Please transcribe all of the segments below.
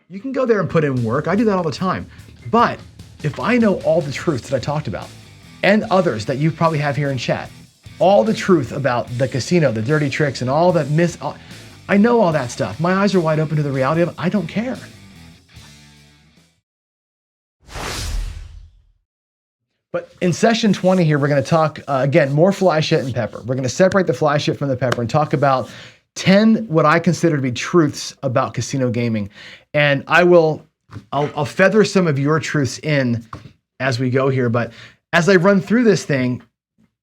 You can go there and put in work. I do that all the time. But if I know all the truths that I talked about and others that you probably have here in chat, all the truth about the casino, the dirty tricks and all that I know all that stuff. My eyes are wide open to the reality of it. I don't care. But in session 20 here, we're going to talk, again, more fly shit and pepper. We're going to separate the fly shit from the pepper and talk about 10 what I consider to be truths about casino gaming. And I'll feather some of your truths in as we go here. But as I run through this thing,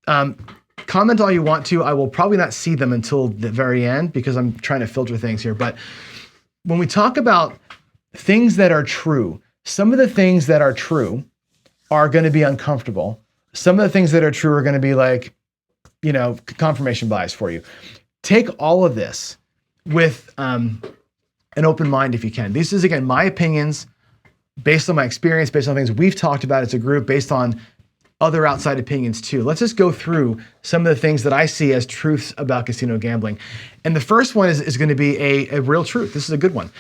comment all you want to. I will probably not see them until the very end because I'm trying to filter things here. But when we talk about things that are true, some of the things that are true are going to be uncomfortable. Some of the things that are true are going to be like, confirmation bias for you. Take all of this with an open mind if you can. This is, again, my opinions based on my experience, based on things we've talked about as a group, based on other outside opinions too. Let's just go through some of the things that I see as truths about casino gambling. And the first one is going to be a real truth. This is a good one.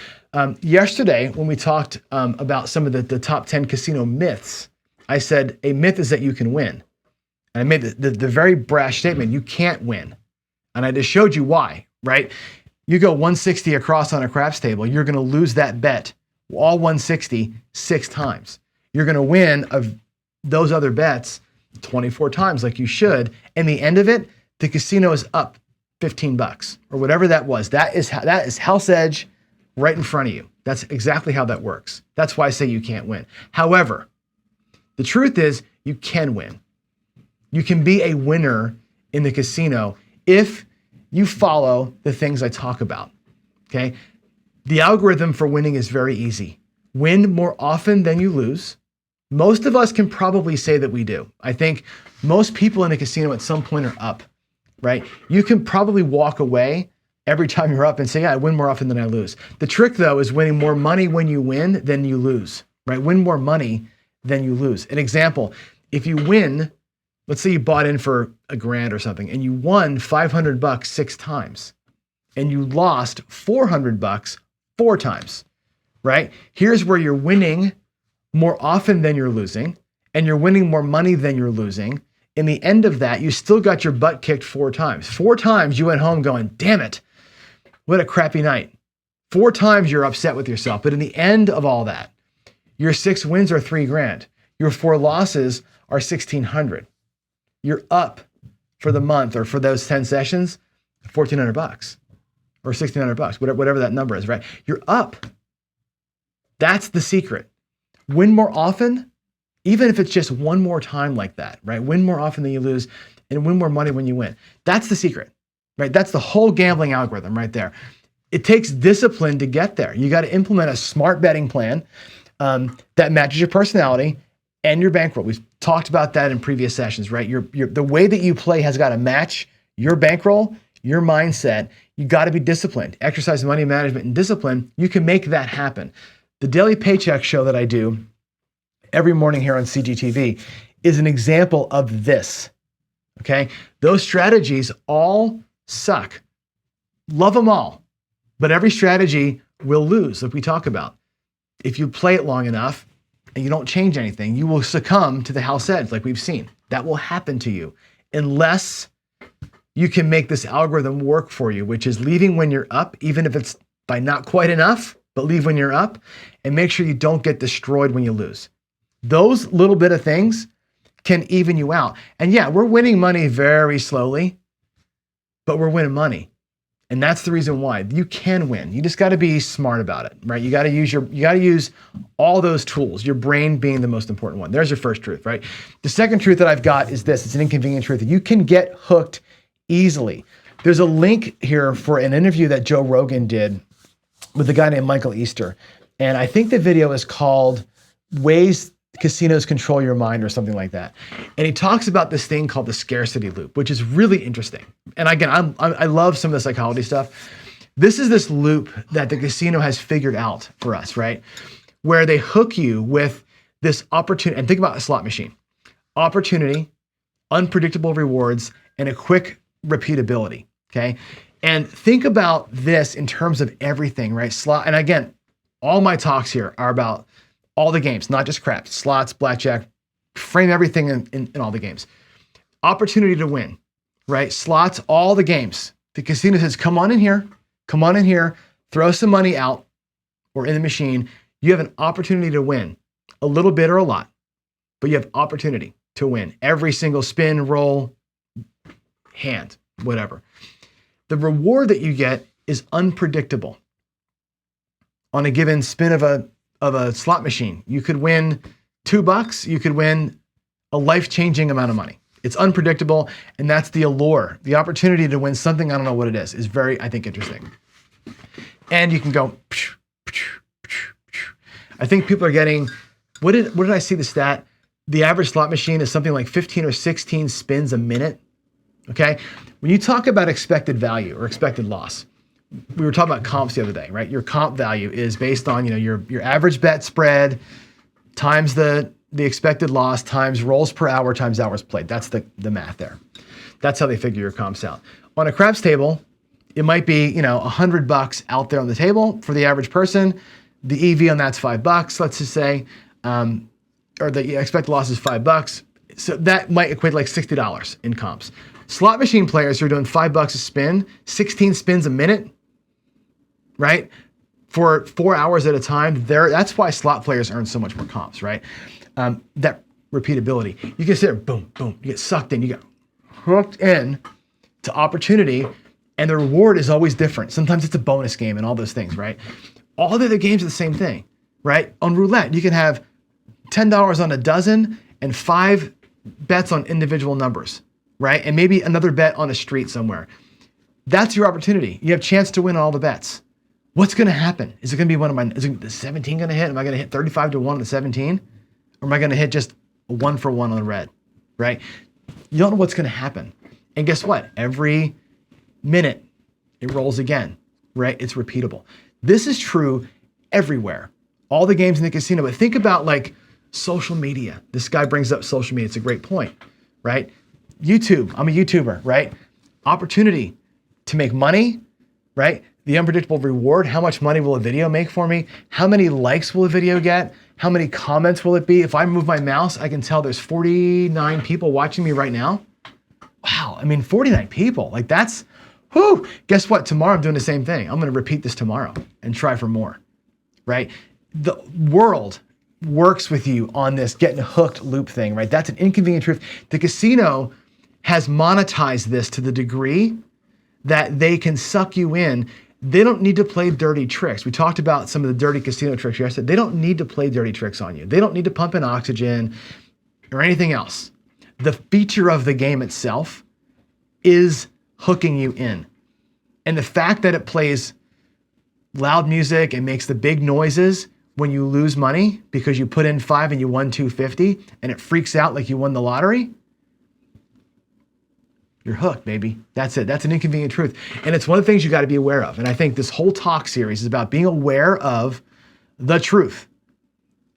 Yesterday, when we talked about some of the top 10 casino myths, I said a myth is that you can win. And I made the very brash statement, you can't win. And I just showed you why, right? You go 160 across on a craps table, you're going to lose that bet, all 160, 6 times. You're going to win of those other bets 24 times like you should. And the end of it, the casino is up $15 or whatever that was. That is house edge right in front of you. That's exactly how that works. That's why I say you can't win. However, the truth is you can win. You can be a winner in the casino if you follow the things I talk about, okay? The algorithm for winning is very easy. Win more often than you lose. Most of us can probably say that we do. I think most people in a casino at some point are up, right? You can probably walk away every time you're up and say, yeah, I win more often than I lose. The trick though is winning more money when you win than you lose, right? Win more money than you lose. An example, if you win, let's say you bought in for $1,000 or something and you won $500 6 times and you lost $400 4 times, right? Here's where you're winning more often than you're losing and you're winning more money than you're losing. In the end of that, you still got your butt kicked 4 times. 4 times you went home going, damn it, what a crappy night. 4 times you're upset with yourself. But in the end of all that, your 6 wins are $3,000. Your 4 losses are $1,600. You're up for the month or for those 10 sessions, $1,400 or $1,600, whatever that number is, right? You're up. That's the secret. Win more often, even if it's just one more time like that, right? Win more often than you lose and win more money when you win. That's the secret, right? That's the whole gambling algorithm right there. It takes discipline to get there. You got to implement a smart betting plan that matches your personality and your bankroll. We've talked about that in previous sessions, right? The way that you play has got to match your bankroll, your mindset. You got to be disciplined. Exercise money management and discipline, you can make that happen. The Daily Paycheck show that I do every morning here on CGTV is an example of this, okay? Those strategies all suck. Love them all, but every strategy will lose, like we talk about. If you play it long enough and you don't change anything, you will succumb to the house edge like we've seen. That will happen to you unless you can make this algorithm work for you, which is leaving when you're up, even if it's by not quite enough, but leave when you're up and make sure you don't get destroyed when you lose. Those little bit of things can even you out. And yeah, we're winning money very slowly, but we're winning money. And that's the reason why you can win. You just got to be smart about it, right? You got to use all those tools, your brain being the most important one. There's your first truth, right? The second truth that I've got is this. It's an inconvenient truth. You can get hooked easily. There's a link here for an interview that Joe Rogan did with a guy named Michael Easter. And I think the video is called Ways Casinos Control Your Mind or something like that. And he talks about this thing called the scarcity loop, which is really interesting. And again, I love some of the psychology stuff. This is this loop that the casino has figured out for us, right? Where they hook you with this opportunity, and think about a slot machine. Opportunity, unpredictable rewards, and a quick repeatability, okay? And think about this in terms of everything, right? And again, All my talks here are about all the games, not just craps, slots, blackjack, frame everything in all the games. Opportunity to win, right? Slots, all the games. The casino says, come on in here, throw some money out or in the machine. You have an opportunity to win, a little bit or a lot, but you have opportunity to win every single spin, roll, hand, whatever. The reward that you get is unpredictable. On a given spin of a slot machine, you could win $2, you could win a life-changing amount of money. It's unpredictable, and that's the allure. The opportunity to win something, I don't know what it is very, I think, interesting. And you can go, I think people are getting, what did I see the stat? The average slot machine is something like 15 or 16 spins a minute, okay? When you talk about expected value or expected loss, we were talking about comps the other day, right? Your comp value is based on, your average bet spread times the expected loss times rolls per hour times hours played. That's the math there. That's how they figure your comps out. On a craps table, it might be, $100 out there on the table for the average person. The EV on that's $5, let's just say, or the expected loss is $5. So that might equate like $60 in comps. Slot machine players who are doing $5 a spin, 16 spins a minute, right? For 4 hours at a time, that's why slot players earn so much more comps, right? That repeatability. You can sit there, boom, boom, you get sucked in, you get hooked in to opportunity, and the reward is always different. Sometimes it's a bonus game and all those things, right? All the other games are the same thing, right? On roulette, you can have $10 on a dozen and 5 bets on individual numbers, right? And maybe another bet on a street somewhere. That's your opportunity. You have a chance to win all the bets. What's going to happen? Is it going to be is the 17 going to hit? Am I going to hit 35 to 1 on the 17? Or am I going to hit just a 1 for 1 on the red, right? You don't know what's going to happen. And guess what? Every minute it rolls again, right? It's repeatable. This is true everywhere. All the games in the casino, but think about like social media. This guy brings up social media. It's a great point, right? YouTube, I'm a YouTuber, right? Opportunity to make money, right? The unpredictable reward. How much money will a video make for me? How many likes will a video get? How many comments will it be? If I move my mouse, I can tell there's 49 people watching me right now. Wow, 49 people, like that's, whew. Guess what? Tomorrow I'm doing the same thing. I'm gonna repeat this tomorrow and try for more, right? The world works with you on this getting hooked loop thing, right? That's an inconvenient truth. The casino has monetized this to the degree that they can suck you in. They don't need to play dirty tricks. We talked about some of the dirty casino tricks yesterday. They don't need to play dirty tricks on you. They don't need to pump in oxygen or anything else. The feature of the game itself is hooking you in. And the fact that it plays loud music and makes the big noises when you lose money because you put in 5 and you won 250 and it freaks out like you won the lottery, you're hooked, baby. That's it. That's an inconvenient truth. And it's one of the things you got to be aware of. And I think this whole talk series is about being aware of the truth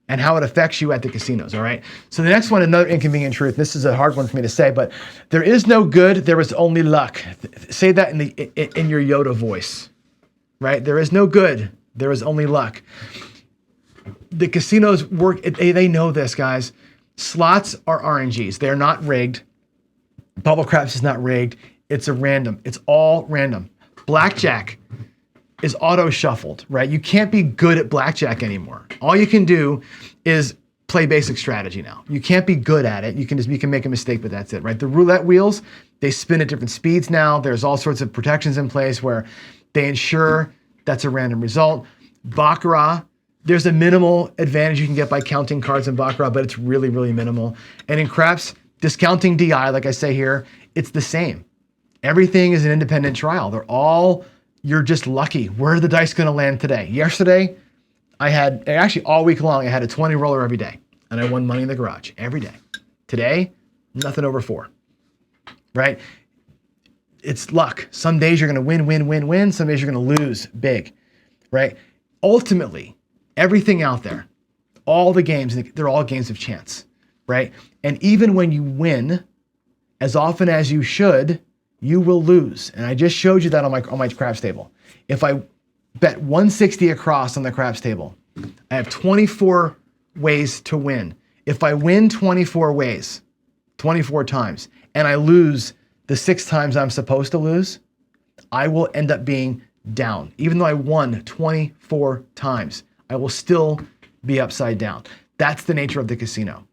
and how it affects you at the casinos, all right? So the next one, another inconvenient truth. This is a hard one for me to say, but there is no good, there is only luck. Say that in your Yoda voice, right? There is no good, there is only luck. The casinos work, they know this, guys. Slots are RNGs. They're not rigged. Bubble craps is not rigged. It's all random. Blackjack is auto shuffled, right? You can't be good at blackjack anymore. All you can do is play basic strategy now. You can't be good at it. You can make a mistake, but that's it, right? The roulette wheels, they spin at different speeds now. There's all sorts of protections in place where they ensure that's a random result. Baccarat, there's a minimal advantage you can get by counting cards in Baccarat, but it's really, really minimal. And in craps, discounting DI, like I say here, it's the same. Everything is an independent trial. You're just lucky. Where are the dice gonna land today? Yesterday, actually all week long, I had a 20 roller every day and I won money in the garage every day. Today, nothing over 4, right? It's luck. Some days you're gonna win. Some days you're gonna lose big, right? Ultimately, everything out there, all the games, they're all games of chance, right? And even when you win, as often as you should, you will lose. And I just showed you that on my craps table. If I bet 160 across on the craps table, I have 24 ways to win. If I win 24 ways, 24 times, and I lose the 6 times I'm supposed to lose, I will end up being down. Even though I won 24 times, I will still be upside down. That's the nature of the casino.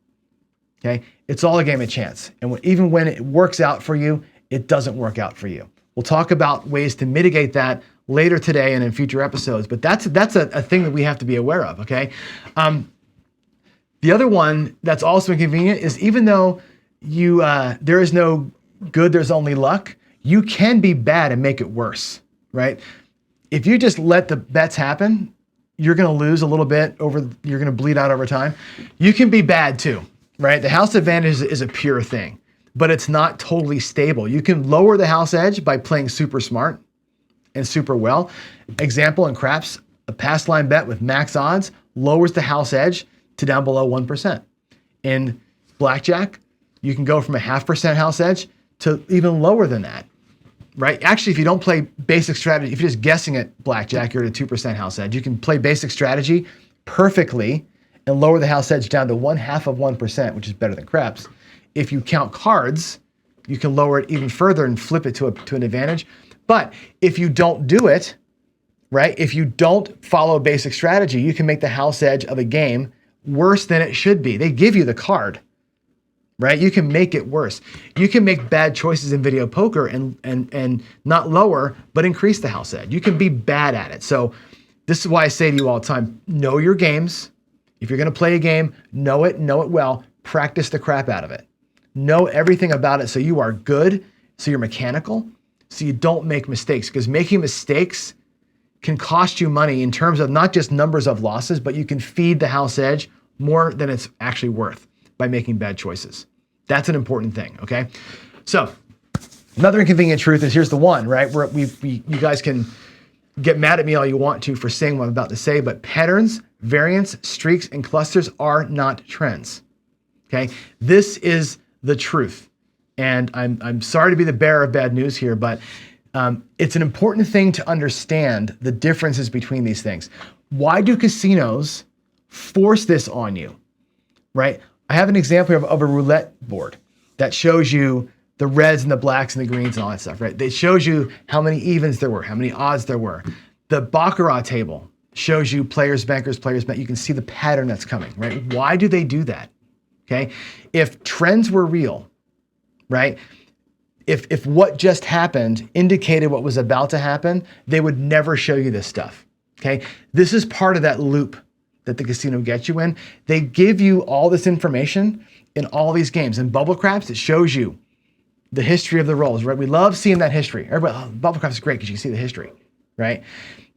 Okay? It's all a game of chance. And even when it works out for you, it doesn't work out for you. We'll talk about ways to mitigate that later today and in future episodes, but that's a thing that we have to be aware of, okay? The other one that's also inconvenient is even though there is no good, there's only luck, you can be bad and make it worse, right? If you just let the bets happen, you're gonna lose a little bit you're gonna bleed out over time. You can be bad too, right? The house advantage is a pure thing, but it's not totally stable. You can lower the house edge by playing super smart and super well. Example in craps, a pass line bet with max odds lowers the house edge to down below 1%. In blackjack, you can go from a 0.5% house edge to even lower than that, right? Actually, if you don't play basic strategy, if you're just guessing at blackjack, you're at a 2% house edge. You can play basic strategy perfectly and lower the house edge down to 0.5%, which is better than craps. If you count cards, you can lower it even further and flip it to an advantage. But if you don't do it, right? If you don't follow a basic strategy, you can make the house edge of a game worse than it should be. They give you the card, right? You can make it worse. You can make bad choices in video poker and not lower, but increase the house edge. You can be bad at it. So this is why I say to you all the time, know your games. If you're gonna play a game, know it well, practice the crap out of it. Know everything about it so you are good, so you're mechanical, so you don't make mistakes, because making mistakes can cost you money in terms of not just numbers of losses, but you can feed the house edge more than it's actually worth by making bad choices. That's an important thing, okay? So another inconvenient truth is, here's the one, right? Where you guys can get mad at me all you want to for saying what I'm about to say, but patterns, variance, streaks, and clusters are not trends, okay? This is the truth. And I'm sorry to be the bearer of bad news here, but it's an important thing to understand the differences between these things. Why do casinos force this on you, right? I have an example of a roulette board that shows you the reds and the blacks and the greens and all that stuff, right? It shows you how many evens there were, how many odds there were. The Baccarat table shows you players, bankers, players, bet. You can see the pattern that's coming, right? Why do they do that? Okay, if trends were real, right? If what just happened indicated what was about to happen, they would never show you this stuff, okay? This is part of that loop that the casino gets you in. They give you all this information in all these games. In Bubble Craps, it shows you the history of the rolls, right? We love seeing that history. Everybody, Bubble Craps is great because you can see the history, right?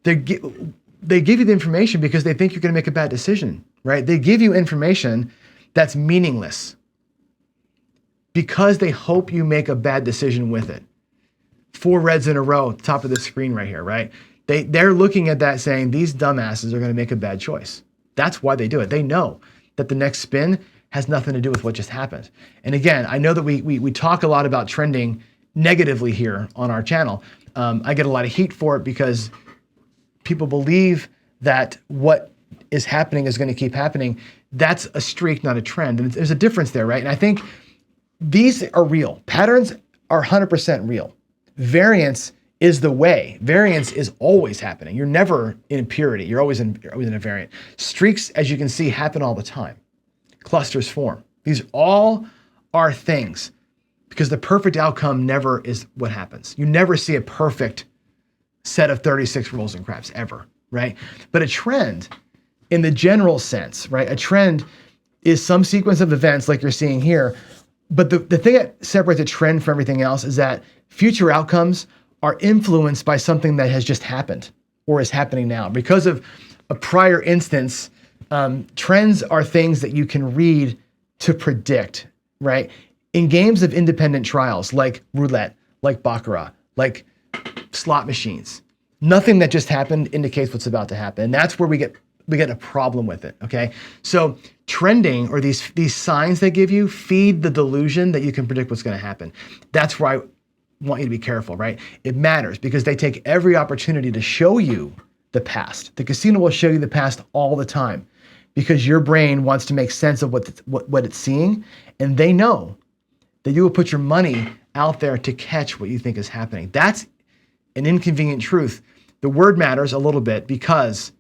They give you the information because they think you're gonna make a bad decision, right? They give you information that's meaningless because they hope you make a bad decision with it. 4 reds in a row at the top of the screen right here, right? They're looking at that saying, these dumbasses are gonna make a bad choice. That's why they do it. They know that the next spin has nothing to do with what just happened. And again, I know that we talk a lot about trending negatively here on our channel. I get a lot of heat for it because people believe that what is happening is gonna keep happening. That's a streak, not a trend. And there's a difference there, right? And I think these are real. Patterns are 100% real. Variance is the way. Variance is always happening. You're never in purity. You're always in a variant. Streaks, as you can see, happen all the time. Clusters form. These all are things because the perfect outcome never is what happens. You never see a perfect set of 36 rolls and craps ever, right? But a trend in the general sense, right? A trend is some sequence of events like you're seeing here. But the thing that separates a trend from everything else is that future outcomes are influenced by something that has just happened or is happening now. Because of a prior instance, trends are things that you can read to predict, right? In games of independent trials, like roulette, like Baccarat, like slot machines, nothing that just happened indicates what's about to happen. And that's where we get a problem with it, okay? So trending, or these signs they give you, feed the delusion that you can predict what's gonna happen. That's why I want you to be careful, right? It matters because they take every opportunity to show you the past. The casino will show you the past all the time because your brain wants to make sense of what it's seeing, and they know that you will put your money out there to catch what you think is happening. That's an inconvenient truth. The word matters a little bit because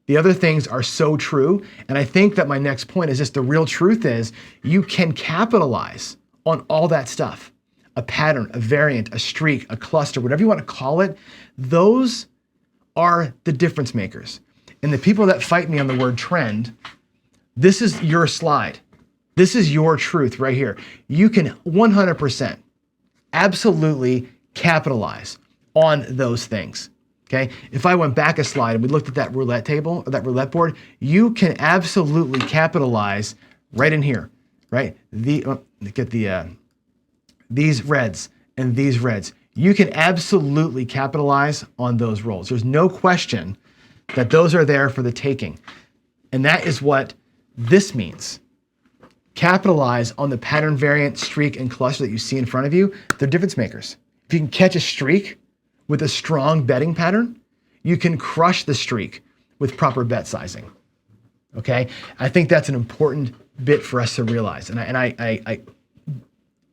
the other things are so true. And I think that my next point is just the real truth is you can capitalize on all that stuff. A pattern, a variant, a streak, a cluster, whatever you want to call it. Those are the difference makers. And the people that fight me on the word trend, this is your slide. This is your truth right here. You can 100% absolutely capitalize on those things. Okay. If I went back a slide and we looked at that roulette table or that roulette board, you can absolutely capitalize right in here, right? These reds and these reds. You can absolutely capitalize on those rolls. There's no question that those are there for the taking. And that is what this means. Capitalize on the pattern, variant, streak, and cluster that you see in front of you. They're difference makers. If you can catch a streak with a strong betting pattern, you can crush the streak with proper bet sizing. Okay? I think that's an important bit for us to realize. And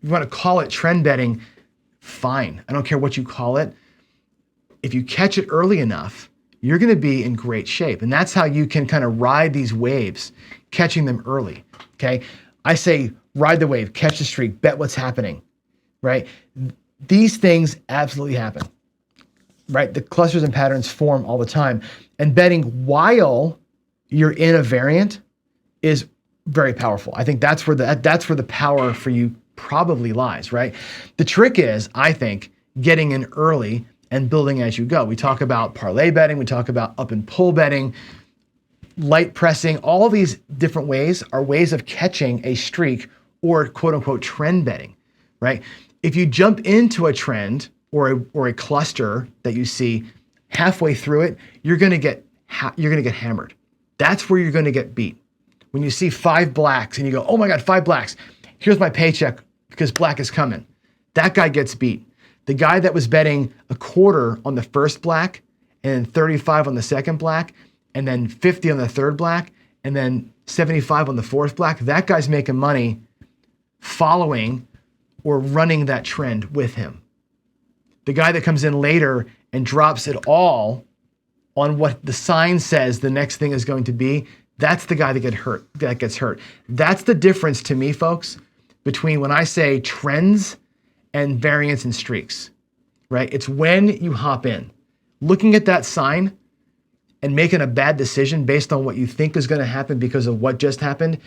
you want to call it trend betting, fine. I don't care what you call it. If you catch it early enough, you're going to be in great shape. And that's how you can kind of ride these waves, catching them early. Okay? I say ride the wave, catch the streak, bet what's happening, right? These things absolutely happen, right? The clusters and patterns form all the time. And betting while you're in a variant is very powerful. I think that's where the power for you probably lies, right? The trick is, I think, getting in early and building as you go. We talk about parlay betting, we talk about up and pull betting, light pressing. All these different ways are ways of catching a streak or quote unquote trend betting, right? If you jump into a trend or a cluster that you see halfway through it, you're going to get hammered. That's where you're going to get beat. When you see 5 blacks and you go, oh my God, 5 blacks. Here's my paycheck because black is coming. That guy gets beat. The guy that was betting a quarter on the first black and 35 on the second black and then 50 on the third black and then 75 on the fourth black, that guy's making money following or running that trend with him. The guy that comes in later and drops it all on what the sign says the next thing is going to be, that's the guy that gets hurt. That's the difference to me, folks, between when I say trends and variants and streaks, right? It's when you hop in, looking at that sign and making a bad decision based on what you think is going to happen because of what just happened.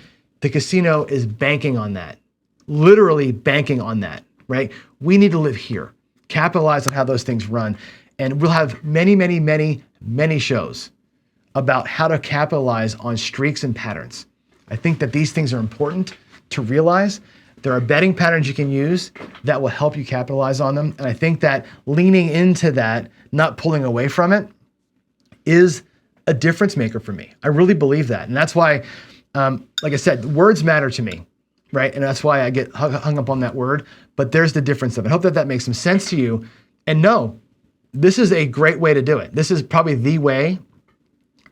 The casino is banking on that, literally banking on that, right? We need to live here, capitalize on how those things run. And we'll have many, many, many, many shows about how to capitalize on streaks and patterns. I think that these things are important to realize. There are betting patterns you can use that will help you capitalize on them. And I think that leaning into that, not pulling away from it, is a difference maker for me. I really believe that. And that's why, like I said, words matter to me, right? And that's why I get hung up on that word. But there's the difference of it. I hope that makes some sense to you. And no, this is a great way to do it. This is probably the way,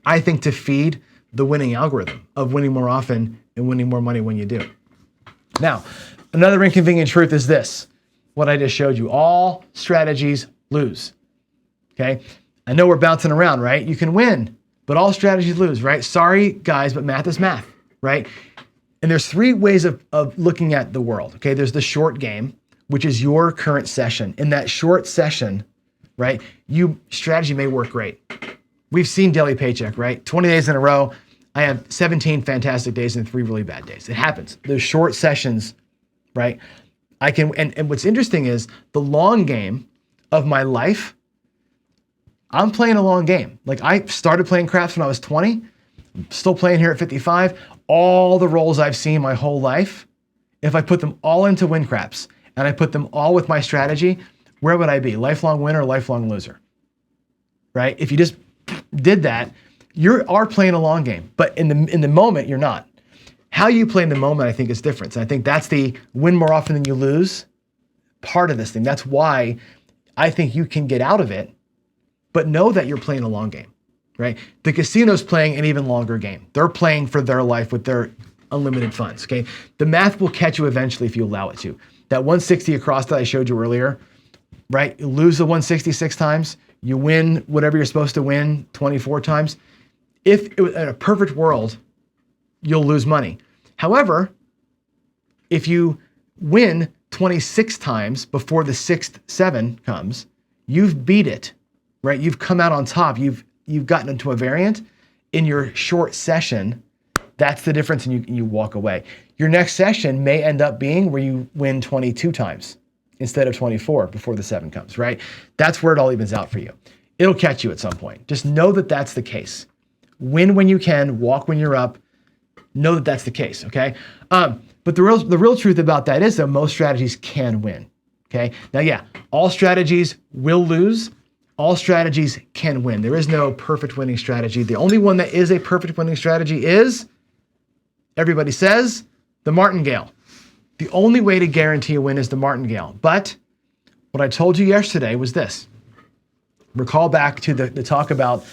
I think, to feed the winning algorithm of winning more often and winning more money when you do. Now, another inconvenient truth is this, what I just showed you. All strategies lose, okay? I know we're bouncing around, right? You can win, but all strategies lose, right? Sorry, guys, but math is math, right? And there's 3 ways of looking at the world, okay? There's the short game, which is your current session. In that short session, right, strategy may work great. We've seen Daily Paycheck, right? 20 days in a row. I have 17 fantastic days and 3 really bad days. It happens. Those short sessions, right? And what's interesting is the long game of my life, I'm playing a long game. Like I started playing craps when I was 20, I'm still playing here at 55. All the roles I've seen my whole life, if I put them all into win craps and I put them all with my strategy, where would I be? Lifelong winner, lifelong loser, right? If you just did that, you are playing a long game, but in the moment, you're not. How you play in the moment, I think, is different. So I think that's the win more often than you lose part of this thing. That's why I think you can get out of it, but know that you're playing a long game. right? The casino's playing an even longer game. They're playing for their life with their unlimited funds, okay? The math will catch you eventually if you allow it to. That 160 across that I showed you earlier, right? You lose the 166 times, you win whatever you're supposed to win 24 times. If it was in a perfect world, you'll lose money. However, if you win 26 times before the sixth 7 comes, you've beat it, right? You've come out on top. You've gotten into a variant in your short session. That's the difference, and you walk away. Your next session may end up being where you win 22 times instead of 24 before the 7 comes, right? That's where it all evens out for you. It'll catch you at some point. Just know that that's the case. Win when you can, walk when you're up. Know that that's the case, okay? But the real truth about that is that most strategies can win, okay? Now, yeah, all strategies will lose. All strategies can win. There is no perfect winning strategy. The only one that is a perfect winning strategy is, everybody says, the martingale. The only way to guarantee a win is the martingale. But what I told you yesterday was this. Recall back to the talk about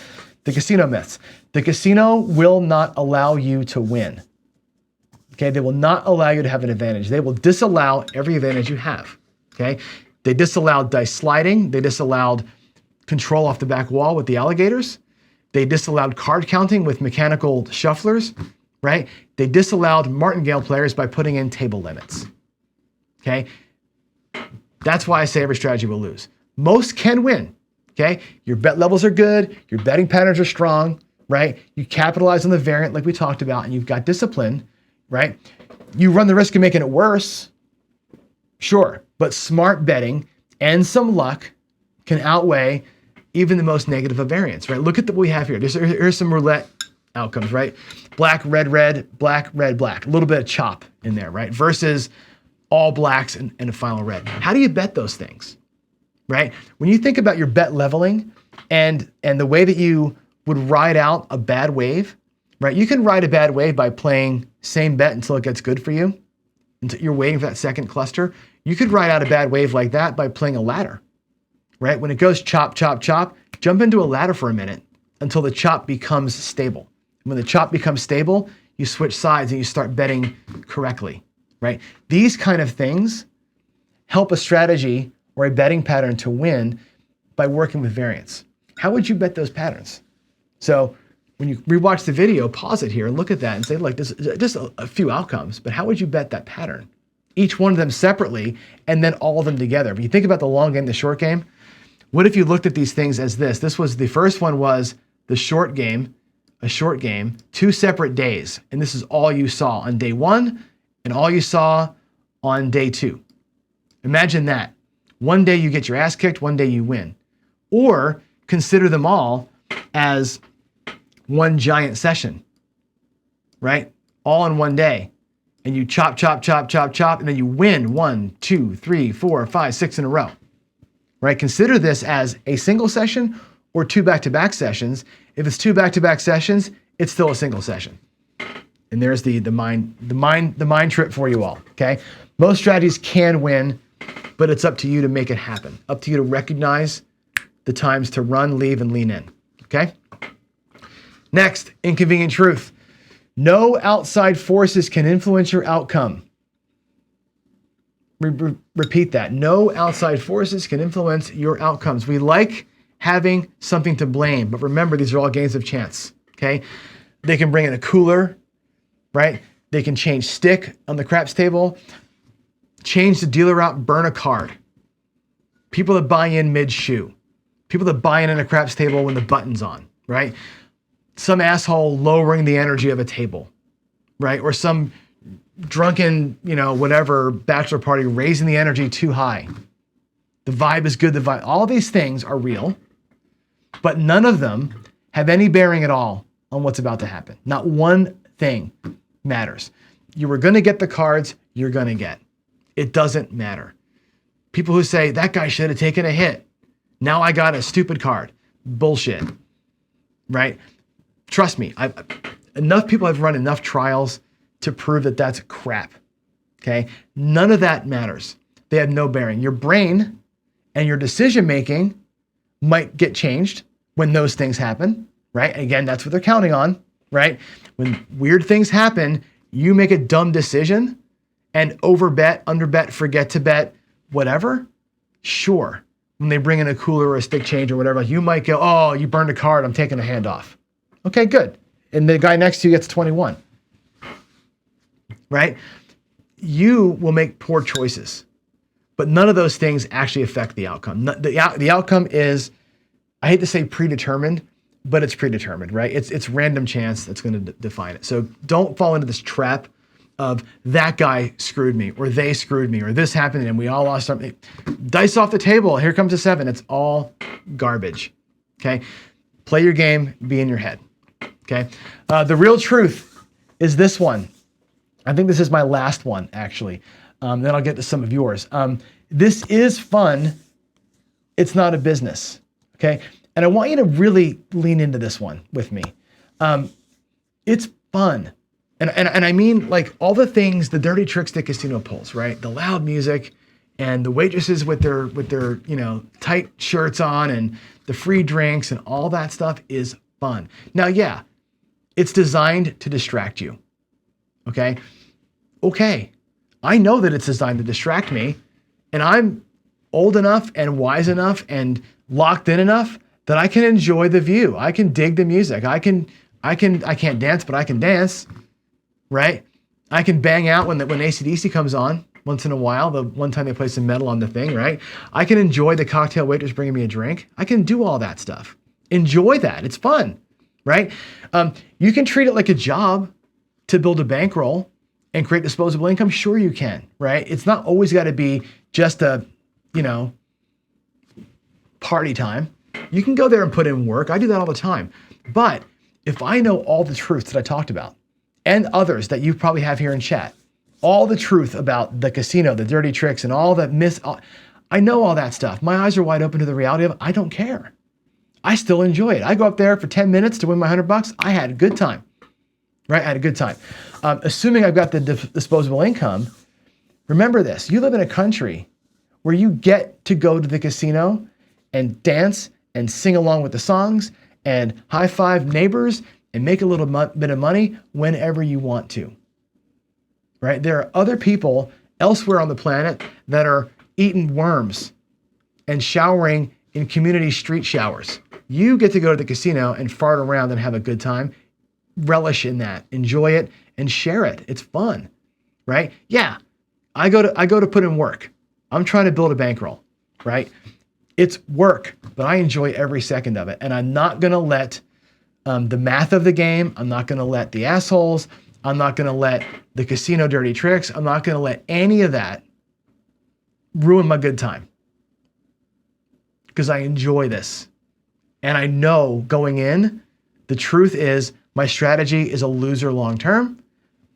the casino myths. The casino will not allow you to win. Okay, they will not allow you to have an advantage. They will disallow every advantage you have. Okay, they disallowed dice sliding. They disallowed control off the back wall with the alligators. They disallowed card counting with mechanical shufflers, right? They disallowed martingale players by putting in table limits. Okay, that's why I say every strategy will lose. Most can win. Okay, your bet levels are good. Your betting patterns are strong, right? You capitalize on the variant like we talked about, and you've got discipline, right? You run the risk of making it worse, sure, but smart betting and some luck can outweigh even the most negative of variants, right? Look at what we have here. Here's some roulette outcomes, right? Black, red, black, red, black. A little bit of chop in there, right? Versus all blacks and a final red. How do you bet those things, right? When you think about your bet leveling and the way that you would ride out a bad wave, right? You can ride a bad wave by playing same bet until it gets good for you, until you're waiting for that second cluster. You could ride out a bad wave like that by playing a ladder, right? When it goes chop, chop, chop, jump into a ladder for a minute until the chop becomes stable. When the chop becomes stable, you switch sides and you start betting correctly, right? These kind of things help a strategy or a betting pattern to win by working with variance. How would you bet those patterns? So when you rewatch the video, pause it here and look at that and say, like, this is just a few outcomes, but how would you bet that pattern? Each one of them separately and then all of them together. If you think about the long game, the short game, what if you looked at these things as this? This was, the first one was the short game, a short game, 2 separate days. And this is all you saw on day 1 and all you saw on day 2. Imagine that. One day you get your ass kicked, one day you win. Or consider them all as one giant session, right? All in one day. And you chop, chop, chop, chop, chop, and then you win 1, 2, 3, 4, 5, 6 in a row, right? Consider this as a single session or 2 back-to-back sessions. If it's 2 back-to-back sessions, it's still a single session. And there's the mind trip for you all, okay? Most strategies can win, but it's up to you to make it happen. Up to you to recognize the times to run, leave, and lean in, okay? Next, inconvenient truth. No outside forces can influence your outcome. Repeat that. No outside forces can influence your outcomes. We like having something to blame, but remember, these are all games of chance, okay? They can bring in a cooler, right? They can change stick on the craps table, change the dealer route, burn a card. People that buy in mid-shoe. People that buy in a craps table when the button's on, right? Some asshole lowering the energy of a table, right? Or some drunken, whatever, bachelor party raising the energy too high. The vibe is good, all these things are real, but none of them have any bearing at all on what's about to happen. Not one thing matters. You were gonna get the cards you're gonna get. It doesn't matter. People who say, that guy should have taken a hit. Now I got a stupid card. Bullshit, right? Trust me, enough people have run enough trials to prove that that's crap, okay? None of that matters. They have no bearing. Your brain and your decision-making might get changed when those things happen, right? Again, that's what they're counting on, right? When weird things happen, you make a dumb decision and overbet, underbet, forget to bet, whatever. Sure. When they bring in a cooler or a stick change or whatever, you might go, oh, you burned a card, I'm taking a hand off. Okay, good. And the guy next to you gets 21, right? You will make poor choices, but none of those things actually affect the outcome. The outcome is, I hate to say predetermined, but it's predetermined, right? It's random chance that's going to define it. So don't fall into this trap of that guy screwed me, or they screwed me, or this happened and we all lost something. Dice off the table. Here comes a 7. It's all garbage. Okay. Play your game, be in your head. Okay. The real truth is this one. I think this is my last one, actually. Then I'll get to some of yours. This is fun. It's not a business. Okay. And I want you to really lean into this one with me. It's fun. And I mean, like, all the things, the dirty tricks that casino pulls, right? The loud music and the waitresses with their tight shirts on and the free drinks and all that stuff is fun. Now, yeah, it's designed to distract you. Okay. I know that it's designed to distract me, and I'm old enough and wise enough and locked in enough that I can enjoy the view. I can dig the music. I can't dance, but I can dance. Right? I can bang out when AC/DC comes on once in a while, the one time they play some metal on the thing, right? I can enjoy the cocktail waitress bringing me a drink. I can do all that stuff. Enjoy that. It's fun, right? You can treat it like a job to build a bankroll and create disposable income. Sure you can, right? It's not always got to be just a, party time. You can go there and put in work. I do that all the time. But if I know all the truths that I talked about, and others that you probably have here in chat, all the truth about the casino, the dirty tricks, and all that I know all that stuff. My eyes are wide open to the reality of it. I don't care. I still enjoy it. I go up there for 10 minutes to win my $100. I had a good time, right? I had a good time. Assuming I've got the disposable income, remember this, you live in a country where you get to go to the casino and dance and sing along with the songs and high five neighbors and make a little bit of money whenever you want to, right? There are other people elsewhere on the planet that are eating worms and showering in community street showers. You get to go to the casino and fart around and have a good time. Relish in that, enjoy it, and share it. It's fun, right? Yeah, I go to put in work. I'm trying to build a bankroll, right? It's work, but I enjoy every second of it, and I'm not gonna let the math of the game. I'm not going to let the assholes. I'm not going to let the casino dirty tricks. I'm not going to let any of that ruin my good time, because I enjoy this. And I know going in, the truth is my strategy is a loser long-term,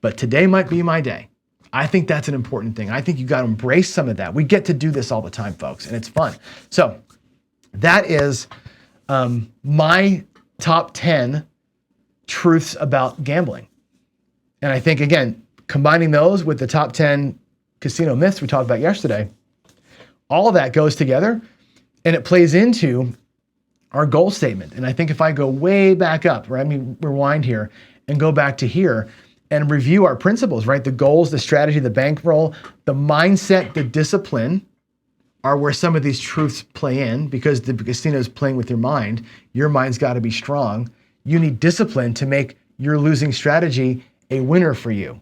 but today might be my day. I think that's an important thing. I think you got to embrace some of that. We get to do this all the time, folks, and it's fun. So that is my top 10 truths about gambling. And I think, again, combining those with the top 10 casino myths we talked about yesterday, all of that goes together and it plays into our goal statement. And I think if I go way back up, right, rewind here and go back to here and review our principles, right? The goals, the strategy, the bankroll, the mindset, the discipline are where some of these truths play in, because the casino is playing with your mind. Your mind's got to be strong. You need discipline to make your losing strategy a winner for you.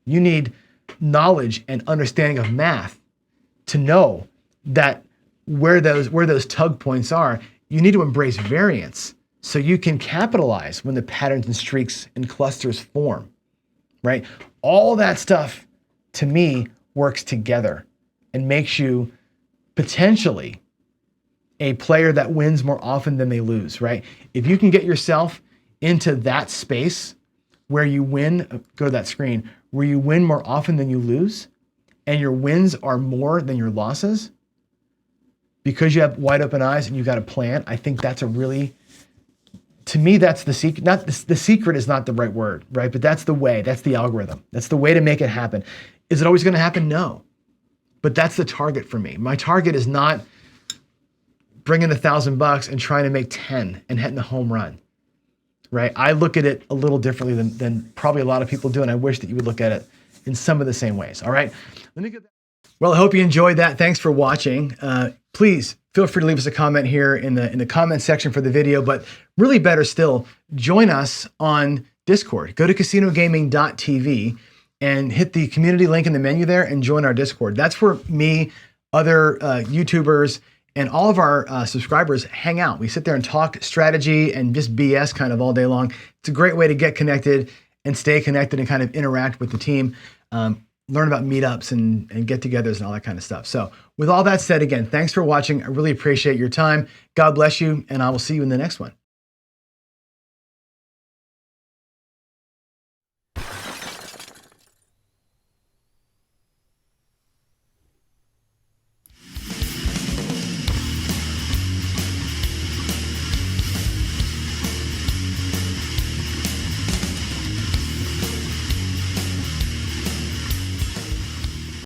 You need knowledge and understanding of math to know that where those tug points are. You need to embrace variance so you can capitalize when the patterns and streaks and clusters form, right? All that stuff, to me, works together and makes you potentially a player that wins more often than they lose, right? If you can get yourself into that space where you win, go to that screen, where you win more often than you lose, and your wins are more than your losses, because you have wide open eyes and you got a plan, I think that's a really, to me, that's the secret. Not the secret is not the right word, right? But that's the way, that's the algorithm. That's the way to make it happen. Is it always going to happen? No. But that's the target for me. My target is not bringing $1,000 and trying to make 10 and hitting a home run. right? I look at it a little differently than probably a lot of people do, and I wish that you would look at it in some of the same ways. All right. Let me get that. Well, I hope you enjoyed that. Thanks for watching. Please feel free to leave us a comment here in the comment section for the video, but really better still, join us on Discord. Go to casinogaming.tv and hit the community link in the menu there and join our Discord. That's where me, other YouTubers, and all of our subscribers hang out. We sit there and talk strategy and just BS kind of all day long. It's a great way to get connected and stay connected and kind of interact with the team. Learn about meetups and get-togethers and all that kind of stuff. So with all that said, again, thanks for watching. I really appreciate your time. God bless you, and I will see you in the next one.